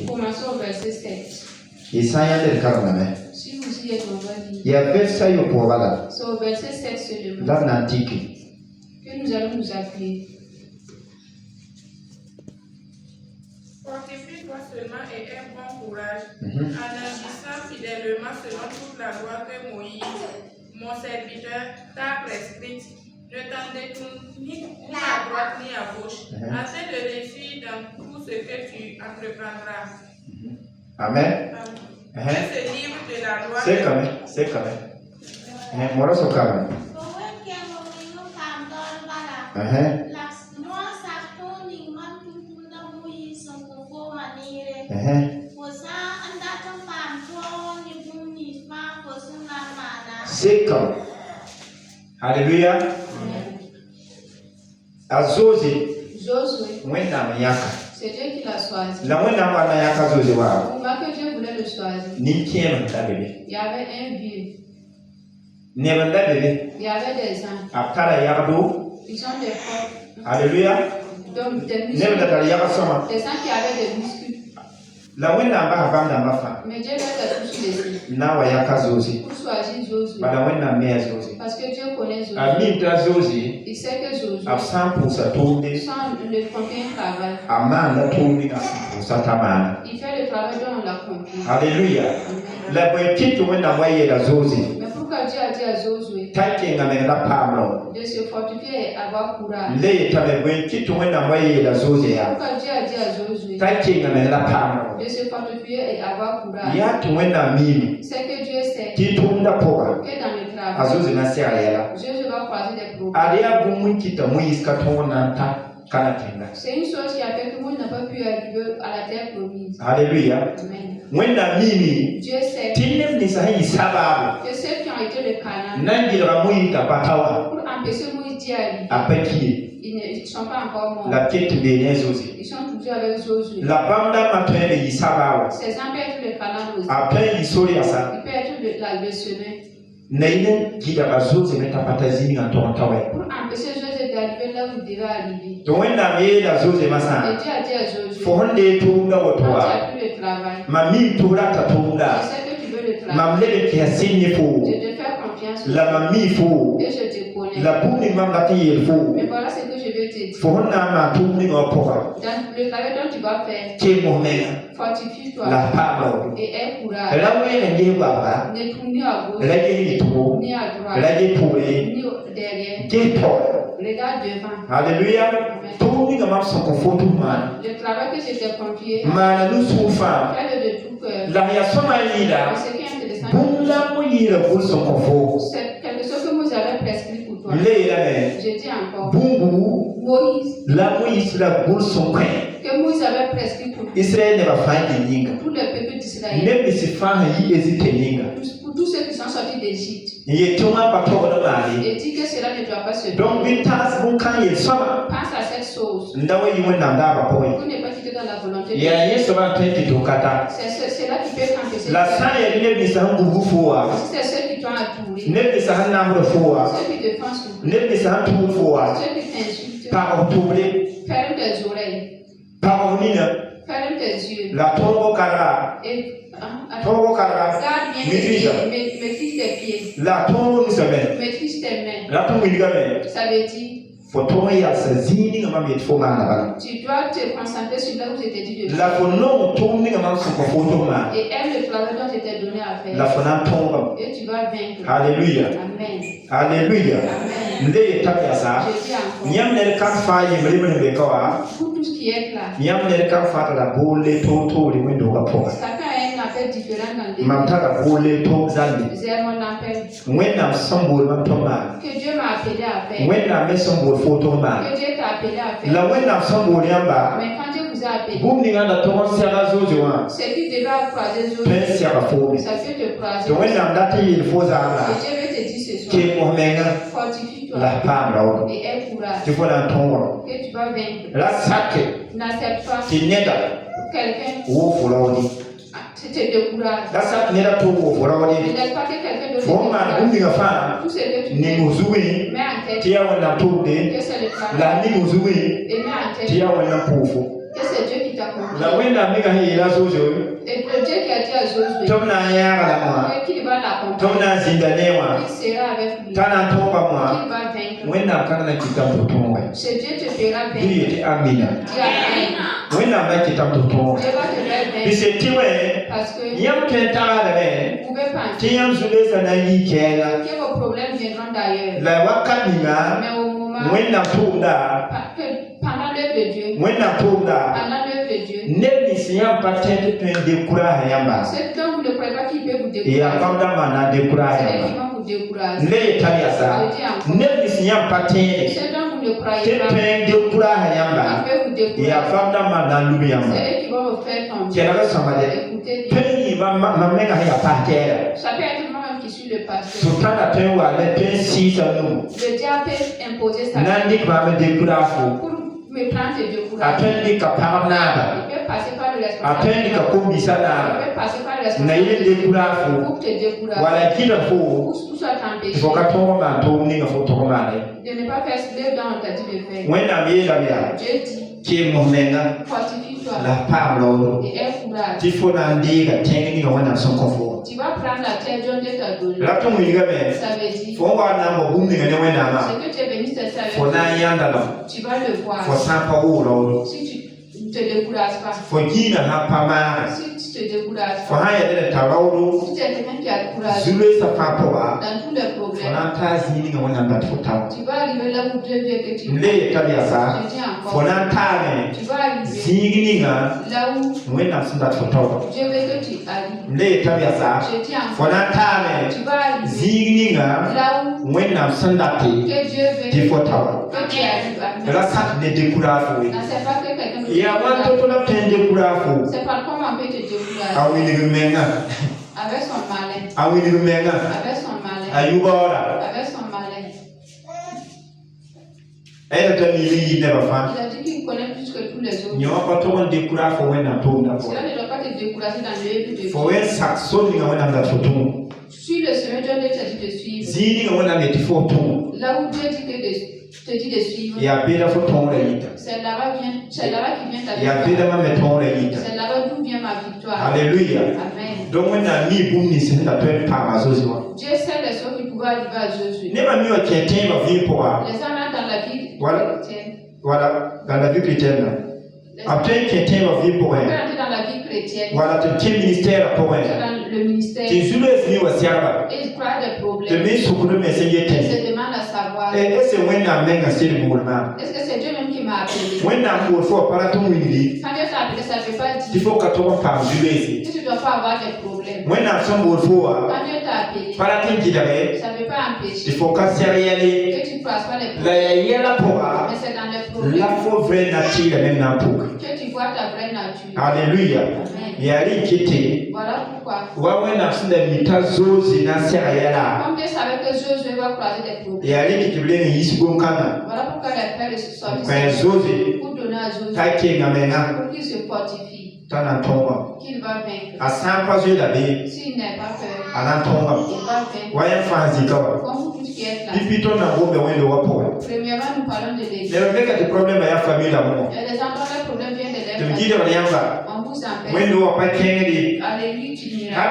Commençons au verset 7. Si vous y êtes, on va lire. C'est au verset 7 seulement que nous allons nous appeler. Fortifie-toi seulement et aie bon courage, en agissant fidèlement selon toute la loi que Moïse, mon serviteur, t'a prescrite. Ne t'en détourne ni à droite ni à gauche, afin de réussir dans tout ce que tu entreprendras. Amen. Que ce livre de la loi. C'est quand même. Moi, c'est quand même. C'est comme. Alléluia. Azozi. Josué. C'est Dieu qui l'a choisi. Comment que Dieu voulait le choisir. Il y avait un vieux. Il y avait des gens. Ils ont des corps. Alléluia. Donc des muscles. Des gens qui avaient des muscles. Mais Dieu leur a touché les yeux. Pour choisir Josué. Parce que Dieu connaît Josué. Il sait que Josué, sans le combien travail. Il fait le travail dont on l'a compris. Alléluia. Mais pourquoi Dieu a dit à Josué de se fortifier et avoir courage? Pourquoi Dieu a dit à Josué de se fortifier et avoir courage? C'est que Dieu sait que dans le travail, Josué va croiser des problèmes. C'est une chose qui a fait que moi n'a pas pu arriver à la terre promise. Alléluia. Amen. Dieu sait que ceux qui ont été le Canaan pour empêcher Moïse d'y arriver, ils ne sont pas encore morts. Ils sont toujours avec Josué. Ces gens peuvent être le Canaan aussi. Ils peuvent être le chemin. Pour empêcher Josué d'arriver là où il devait arriver. Et Dieu a dit à Josué, quand tu as plus le travail, je sais que tu veux le travail. Je te fais confiance et je te connais. Mais voilà ce que je veux te dire. Dans le travail dont tu vas faire, fortifie-toi et aie courage. Ne tourne ni à gauche, ni à droite, ni derrière. Regarde devant. Alléluia. Le travail que je t'ai confié, fais-le de tout cœur. Mais ce qui est intéressant, c'est quelque chose que vous avez prescrit pour toi. Je dis encore, Moïse, que Moïse avait prescrit pour tout le peuple d'Israël, pour tous ceux qui sont sortis d'Égypte. Et dit que cela ne doit pas se faire. Pense à cette chose. Vous n'êtes pas quitté dans la volonté de Dieu. C'est cela qui peut empêcher. Si c'est ceux qui t'ont entouré, ceux qui te font souffrir, ceux qui t'insultent, ferme tes oreilles, ferme tes yeux. Et garde bien tes pieds, maîtrise tes pieds, maîtrise tes mains. Ça veut dire, tu dois te concentrer sur là où je t'ai dit de faire. Et aime le travail dont je t'ai donné à faire. Et tu vas vaincre. Alléluia. Amen. Alléluia. Amen. Je dis encore. Pour tout ce qui est là, chacun a un appel différent dans le début. C'est mon appel que Dieu m'a appelé à faire. Que Dieu t'a appelé à faire. Mais quand Dieu vous a appelé, ce qui devait croiser Josué, ça peut te croiser. Et Dieu veut te dire ce soir, fortifie-toi et aie courage. Et tu vas vaincre. N'accepte pas quelqu'un te décourage. Ne laisse pas que quelqu'un d'autre te décourage. Tout ce que tu fais, mets en tête que c'est le travail. Et mets en tête que c'est La wenda mika hii la zozo. Et le Dieu qui a dit à Josué, Tomna yara la moi. qu'il va l'accompagner, Tomna zindanewa. il sera avec lui, Tana tomba moi. qu'il va vaincre. Wenda kana kitabu tomwe. Ce Dieu te fera vaincre. Diye amina. Dis amen. Wenda ba kitabu tomwe. Dieu va te faire vaincre. Bisetiwe. Parce que Yam kentara de me. vous pouvez penser Tiyam zule sana yikela. que vos problèmes viendront d'ailleurs. La wakadinga. Mais au moment, Wenda tuda. pendant l'œuvre de Dieu, Wenda tuda. pendant l'œuvre de Dieu, Nebi siyam patente tuen dekura yamba. c'est quand vous ne croyez pas qu'il peut vous Ya décourager. kamda mana dekura C'est eux yamba. qui vont vous décourager. Ne tabia sa. Nebi siyam patente. C'est quand vous ne croyez pas Tuen dekura yamba. qu'il peut vous Ya décourager. kamda mana lubi yamba. C'est eux qui vont vous faire tomber. Kera samade. Écoutez bien. Tuen mamenga ya patera. Ça peut être moi-même qui suis le pasteur. Sultana tuen wa le tuen sisa nu. Le diable peut imposer sa Nandi kwa me dekura fu. pour me prendre et décourager. Atendi ka paramnada. Il peut passer par le Atendi ka responsable. kumbisa Il na. peut passer par le Na ile responsable dekura fu. pour te décourager. Wala kila fu. Pour soit t'empêcher Foka tongo ma to ni nga fu tongo ma le. de ne pas faire ce que dont on t'a dit de faire. Wenda mi la bia. Dieu dit, Ki mo menga fortifie-toi la pam lo. et aie courage. Ti fo na ndi ga tengi ni nga wana son konfo. Tu vas prendre la terre dont Dieu t'a donné. La to mi ga me. Ça veut dire, Fo wa na mo bum ni ga ne wena ma. ce que tu es venu chercher avec Fo na yanda lo. tu vas le voir. Fo sampa wo lo. Si tu ne te décourages pas, Fo jina ha pama. si tu te décourages Fo pas, ha ya de ta lo. si tu es quelqu'un qui a le courage Zule sa pa po wa. dans tous les Fo problèmes, na ta zi ni nga wana ba fo ta. tu vas arriver là où Dieu veut que tu Mle tabia sa. Je dis Fo encore, na ta me. tu vas arriver Zigi ni nga là où wena sunda fo ta. Dieu veut que tu arrives. Mle tabia sa. Je dis Fo encore, na ta me. tu vas arriver Zigi ni nga là où wena sunda te. que Dieu veut Di fo ta. que tu arrives. Amen. La sat de décourage. Non, c'est pas que quelqu'un te Ya wan décourage. to la pen décourage. C'est pas comment on peut te décourager. Awi ni menga. Avec son malin. Awi ni menga. Avec son malin. Ayubora. Avec son malin. Elle te ni ni never fan. Il a dit qu'il connaît plus que tous les autres. Nyo pa to wan décourage fo wena to na fo. Cela ne doit pas te décourager dans l'œuvre de Dieu. Fo wen sak so ni nga wena da fo to. Suis le Seigneur, Dieu t'a dit de suivre. Zini nga wena meti fo to. Là où Dieu dit te dit de suivre, Ya beda fo to la yita. c'est là-bas qui vient ta Ya victoire. beda ma meto la yita. C'est là-bas d'où vient ma victoire. Alléluia. Amen. Donc wena mi bum ni se ta to pa ma zo ziwa. Dieu sait les choses qui pouvaient arriver à Jésus. Ne ba mi o kete ba vi po a. Les hommes dans la vie Voilà. chrétienne. Voilà, dans la vie chrétienne. Les Après kete ba vi po on peut e. entrer dans la vie chrétienne. Voilà, te ministère po e. Dans le ministère. Ti zulu ni wa siaba. Et ils croient des Te problèmes. mi sukuru me se Ils yete. se demandent à savoir, Ese wena menga siri bulma. est-ce que c'est Dieu même qui m'a appelé? Wena ko fo para to windi. Quand Dieu t'a appelé, ça ne veut pas Il dire faut ka to pa zulu que tu ne dois pas avoir des problèmes. Wena son bo fo a. Quand Dieu t'a appelé, Para tin kidare. ça ne veut pas Il empêcher faut ka seriali. que tu ne fasses pas les La problèmes. ya yela po a. Mais c'est dans les La problèmes fo vrai nature même na pour. que tu vois ta vraie nature. Alléluia. Amen. Yari kite. Voilà pourquoi. Wa wena sunda mitazozi na seriala. Comme Dieu savait que Josué va croiser des problèmes. Yari kitibule ni yisigo kana. Voilà pourquoi les frères se sont Kwa zozi. pour donner à Josué Take ngamenga. pour qu'il se fortifie, Tana tonga. qu'il va vaincre. Asampa zo la be. S'il n'est pas peur, Ana tonga. il va vaincre. Waya fanzi kawa. Comme vous tous qui êtes là. Pipito na ngombe wendo wapo. Premièrement, nous parlons de l'église. Leo veka ti problem ya family la mo. Il y a des endroits où les problèmes viennent de Tumjide l'Église. waliamba. On vous empêche. Wendo wapa kengedi. Alléluia, tu n'iras Hata